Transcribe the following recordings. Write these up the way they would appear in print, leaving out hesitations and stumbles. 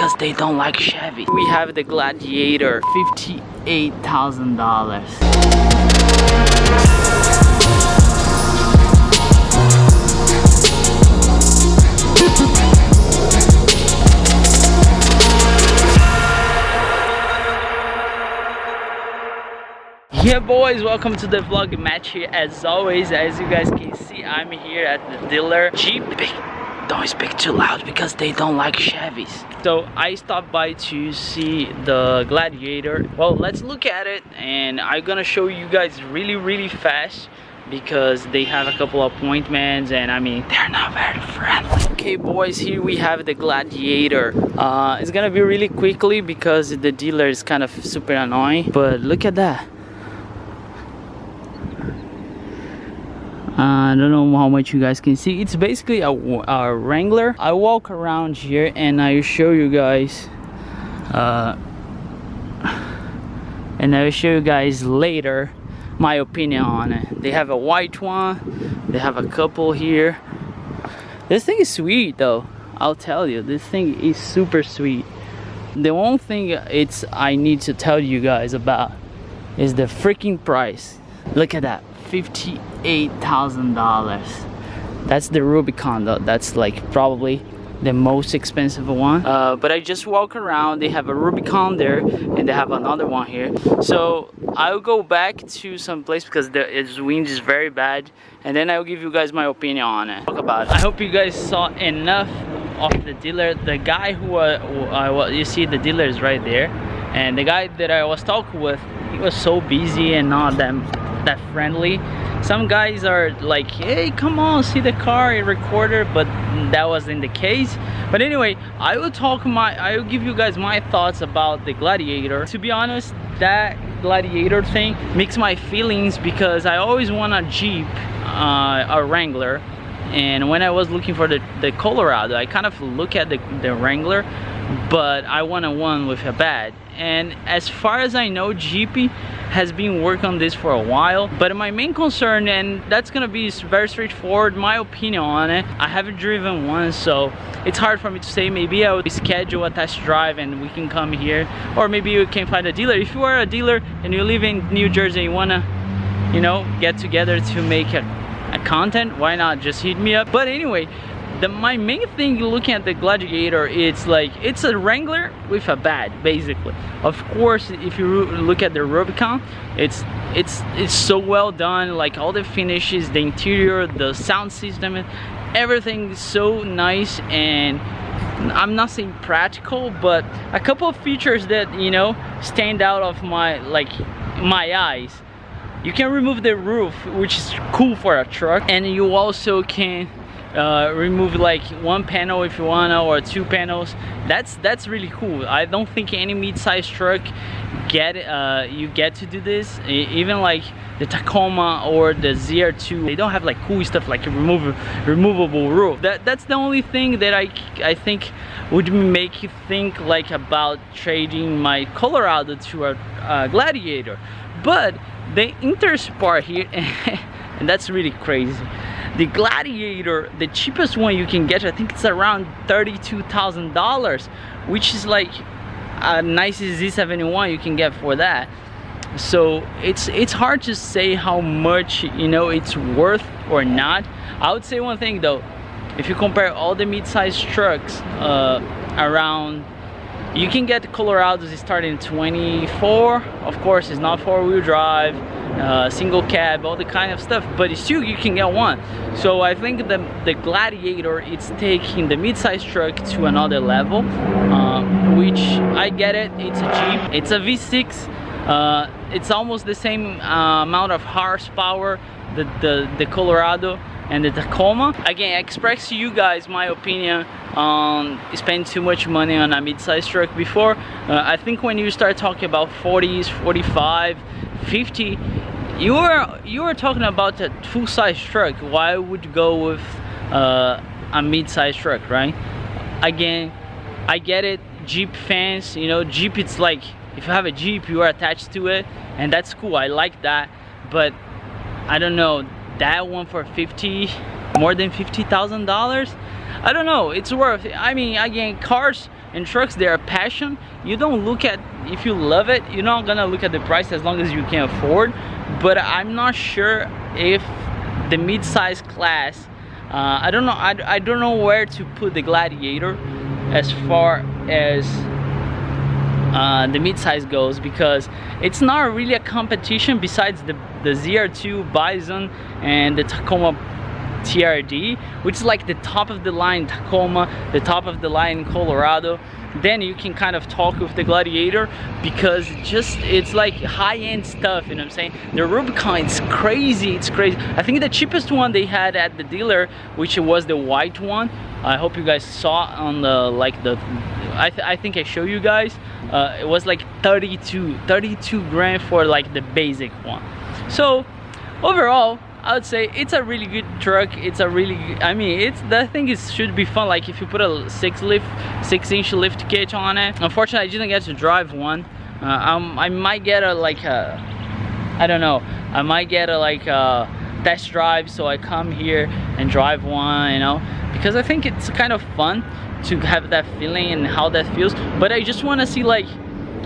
because they don't like Chevy. We have the Gladiator, $58,000. Yeah boys, welcome to the vlog. Match here as always. As you guys can see, I'm here at the dealer. Jeep, don't speak too loud because they don't like Chevys. So I stopped by to see the Gladiator. Well, let's look at it, and I'm gonna show you guys really fast because they have a couple of appointments, and I mean, they're not very friendly. Okay boys, here we have the Gladiator. It's gonna be really quickly because the dealer is kind of super annoying, but look at that. I don't know how much you guys can see. It's basically a Wrangler. I walk around here and I show you guys later my opinion on it. They have a white one, they have a couple here. This thing is sweet though, I'll tell you, this thing is super sweet. The one thing I need to tell you guys about is the freaking price. Look at that, $58,000. That's the Rubicon though. That's like probably the most expensive one. But I just walk around. They have a Rubicon there, and they have another one here. So I'll go back to some place because the wind is very bad, and then I'll give you guys my opinion on it. Talk about it. I hope you guys saw enough of the dealer. The guy who you see, the dealer is right there, and the guy that I was talking with, he was so busy and not that friendly. Some guys are like, hey, come on, see the car, recorder, but that wasn't the case. But anyway, I will give you guys my thoughts about the Gladiator. To be honest, that Gladiator thing makes my feelings because I always want a Jeep, a Wrangler, and when I was looking for the Colorado, I kind of look at the Wrangler, but I want one with a bed. And as far as I know, Jeep has been working on this for a while, but my main concern, and that's gonna be very straightforward, my opinion on it, I haven't driven one, so it's hard for me to say. Maybe I would schedule a test drive and we can come here, or maybe you can find a dealer. If you are a dealer and you live in New Jersey and you wanna, you know, get together to make a content, why not just hit me up. But anyway, my main thing looking at the Gladiator, it's like, it's a Wrangler with a bed, basically. Of course, if you look at the Rubicon, it's so well done, like all the finishes, the interior, the sound system, everything is so nice. And I'm not saying practical, but a couple of features that, you know, stand out of my eyes. You can remove the roof, which is cool for a truck, and you also can remove like one panel if you wanna, or two panels. That's really cool. I don't think any mid-size truck you get to do this. Even like the Tacoma or the ZR2, they don't have like cool stuff like a removable roof. That's the only thing that I think would make you think like about trading my Colorado to a Gladiator. But the Intersport here, and that's really crazy. The Gladiator, the cheapest one you can get, I think it's around $32,000, which is like a nice Z71 you can get for that. So it's hard to say how much, you know, it's worth or not. I would say one thing though, if you compare all the mid-size trucks around, you can get Colorados starting 24. Of course, it's not four-wheel drive, single cab, all the kind of stuff, but still you can get one. So I think the Gladiator, it's taking the mid-size truck to another level, which I get it. It's a Jeep, it's a V6. It's almost the same amount of horsepower the Colorado and the Tacoma. Again, I express to you guys my opinion on spending too much money on a mid-size truck before. I think when you start talking about 40s, 45, 50, you are talking about a full-size truck. Why would you go with a mid-size truck, right? Again, I get it, Jeep fans, you know, Jeep, it's like, if you have a Jeep, you are attached to it, and that's cool, I like that. But I don't know, that one for more than $50,000, I don't know, it's worth it. I mean, again, cars and trucks, they're a passion. You don't look at, if you love it, you're not gonna look at the price as long as you can afford. But I'm not sure if the mid-size class, I don't know, I don't know where to put the Gladiator as far as the mid-size goes, because it's not really a competition besides the ZR2 Bison and the Tacoma TRD, which is like the top of the line Tacoma, the top of the line Colorado. Then you can kind of talk with the Gladiator, because it's like high-end stuff, you know what I'm saying? The Rubicon, it's crazy, it's crazy. I think the cheapest one they had at the dealer, which was the white one, I hope you guys saw on the, like the, I think I show you guys, it was like 32 grand for like the basic one. So overall, I would say it's a really good truck. It's a really, I mean, it's, that thing is, should be fun. Like if you put a 6-inch lift kit on it. Unfortunately, I didn't get to drive one. I might get a, like a, I don't know, I might get a, like a test drive, so I come here and drive one, you know, because I think it's kind of fun to have that feeling and how that feels. But I just want to see, like,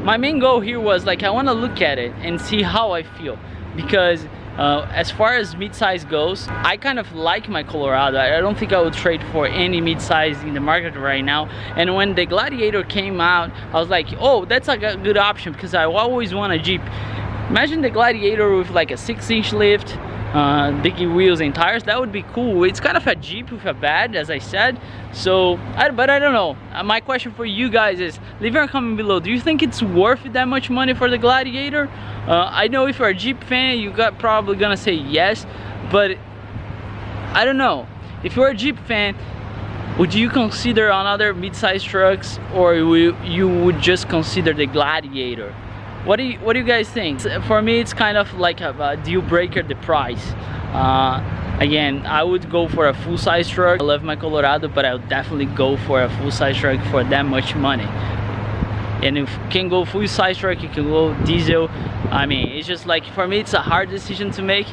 my main goal here was like, I want to look at it and see how I feel, because as far as mid-size goes, I kind of like my Colorado. I don't think I would trade for any mid-size in the market right now. And when the Gladiator came out, I was like, oh, that's like a good option, because I always want a Jeep. Imagine the Gladiator with like a 6-inch lift, biggie wheels and tires. That would be cool. It's kind of a Jeep with a bed, as I said. So but I don't know. My question for you guys is, leave your comment below. Do you think it's worth that much money for the Gladiator? I know if you're a Jeep fan, you got probably gonna say yes, but I don't know. If you're a Jeep fan, would you consider another mid-size trucks, or you would just consider the Gladiator? What do you guys think? For me, it's kind of like a deal breaker, the price. Again, I would go for a full-size truck. I love my Colorado, but I would definitely go for a full-size truck for that much money. And if you can go full-size truck, you can go diesel. I mean, it's just like, for me, it's a hard decision to make.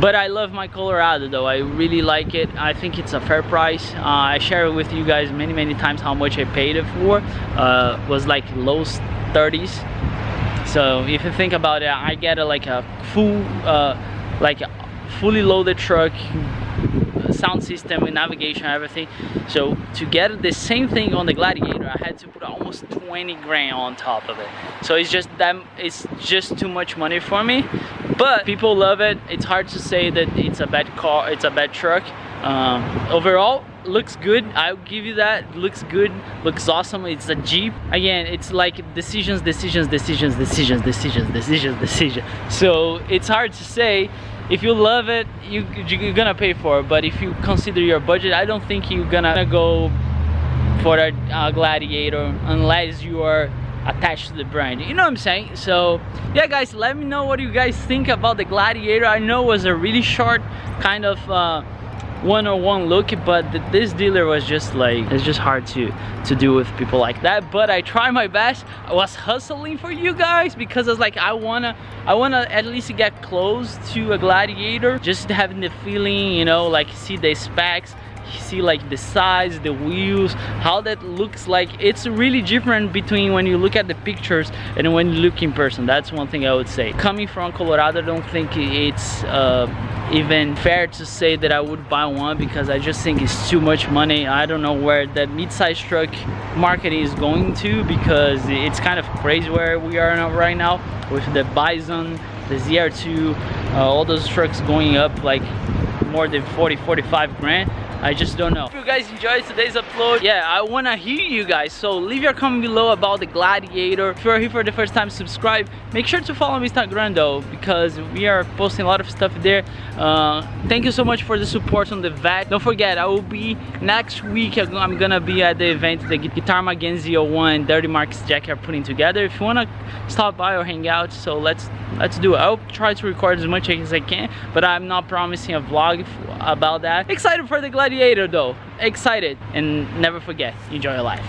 But I love my Colorado though. I really like it. I think it's a fair price. I share it with you guys many times how much I paid it for. Was like low 30s. So if you think about it, I get like a full, like a fully loaded truck, sound system and navigation, everything. So to get the same thing on the Gladiator, I had to put almost 20 grand on top of it. So it's just too much money for me. But people love it. It's hard to say that it's a bad car, it's a bad truck. Overall, looks good. I'll give you that. Looks good, looks awesome. It's a Jeep. Again, it's like decisions. So it's hard to say. If you love it, you're gonna pay for it. But if you consider your budget, I don't think you're gonna go for a Gladiator unless you are attached to the brand, you know what I'm saying? So yeah guys, let me know what you guys think about the Gladiator. I know it was a really short kind of one-on-one look, but this dealer was just like, it's just hard to do with people like that. But I try my best. I was hustling for you guys because I was like, I wanna at least get close to a Gladiator, just having the feeling, you know, like see the specs, see like the size, the wheels, how that looks like. It's really different between when you look at the pictures and when you look in person. That's one thing I would say. Coming from Colorado, I don't think it's even fair to say that I would buy one, because I just think it's too much money. I don't know where that mid-size truck market is going to, because it's kind of crazy where we are right now with the Bison, the ZR2, all those trucks going up like more than 40-45 grand. I just don't know. If you guys enjoyed today's upload, yeah, I want to hear you guys, so leave your comment below about the Gladiator. If you're here for the first time, subscribe. Make sure to follow me on Instagram though, because we are posting a lot of stuff there. Thank you so much for the support on the VAC. Don't forget, I will be next week. I'm gonna be at the event the Guitar Magenzi 01 and Dirty Marks Jack are putting together. If you wanna stop by or hang out, so let's do it. I'll try to record as much as I can, but I'm not promising a vlog about that. Excited for the Gladiator though, excited. And never forget, enjoy your life.